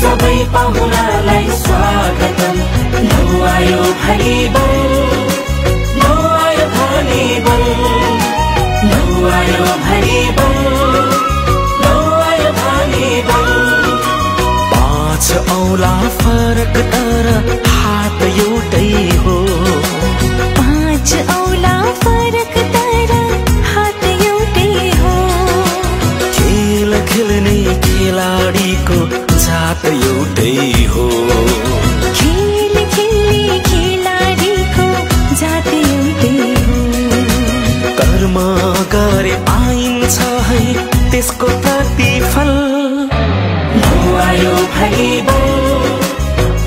सबै पाहुनालाई स्वागतम। लौ आयो भलिबल, लौ आयो भलिबल, लौ आयो भलिबल, लौ आयो भलिबल। 5 औला फरक तर हात एउटै हो। 5 औला फरक तर हात एउटै हो। खेल खेल्ने खेलाडीको जात एउटै हो। खेल खेल्ने खेलाडीको जात एउटै हो। कर्म गरे पाइन्छ है त्यसको प्रतिफल। लौ आयो भलिबल,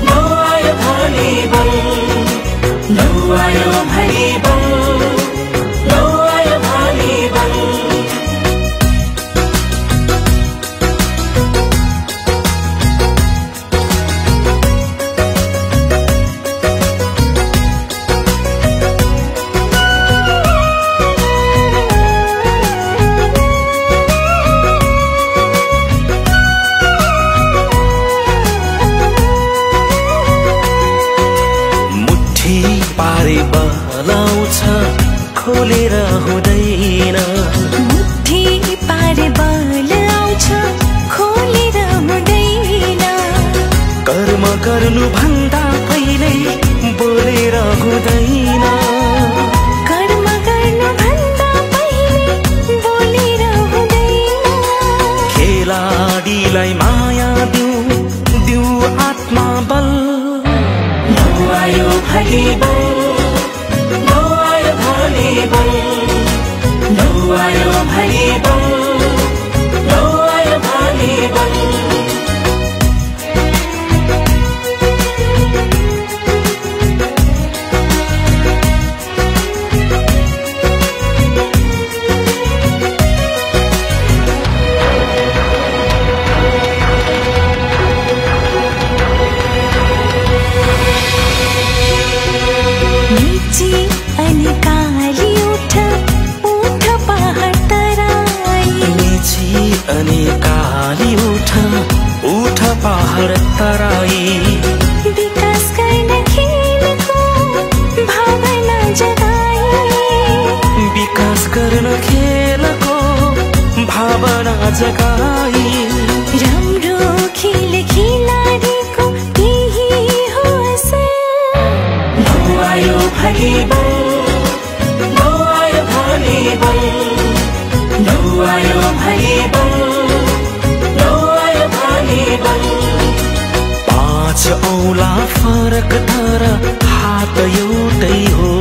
लौ आयो भलिबल, लौ आयो भलिबल, लौ आयो भलिबल। पारे बलाउँछ खोलेर हुँदैन। मुठी पारे बल आउँछ खोलेर हुँदैन। कर्म गर्नु भन्दा पहिले बोलेर हुँदैन। कर्म गर्नु भन्दा पहिले बोलेर हुँदैन। खेलाडीलाई माया दिउ, दिउ आत्मा बल। लौ आयो भलिबल, लौ आयो भलिबल, लौ आयो भलिबल, लौ आयो भलिबल। नीची अनि काली उठ, उठ पहाड तराई। नीची अनि काली उठ, उठ पहाड तराई। विकास गर्न खेलको भावना जगाई। विकास गर्न खेलको भावना जगाई। राम्रो खेल खेलाडीको यही हो असर। लौ आयो भलिबल, लौ आयो भलिबल, लौ आयो भलिबल, लौ आयो भलिबल। 5 औला फरक तर हात एउटै हो।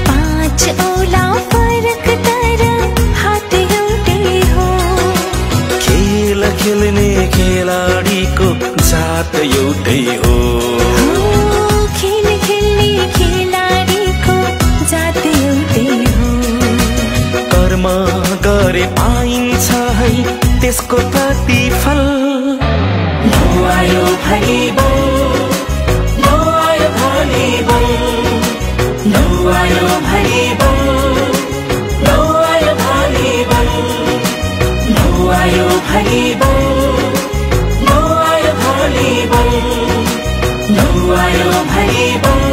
5 औला फरक तर हात एउटै हो। खेल खेल्ने खेलाडीको जात एउटै हो। खेल खेल्ने खेलाडीको जात एउटै हो। कर्म गरे पाइन्छ है त्यसको प्रतिफल। लौ आयो भलिबल, लौ आयो भलिबल, लौ आयो भलिबल, लौ आयो भलिबल, लौ आयो भलिबल, लौ आयो भलिबल, लौ आयो भलिबल।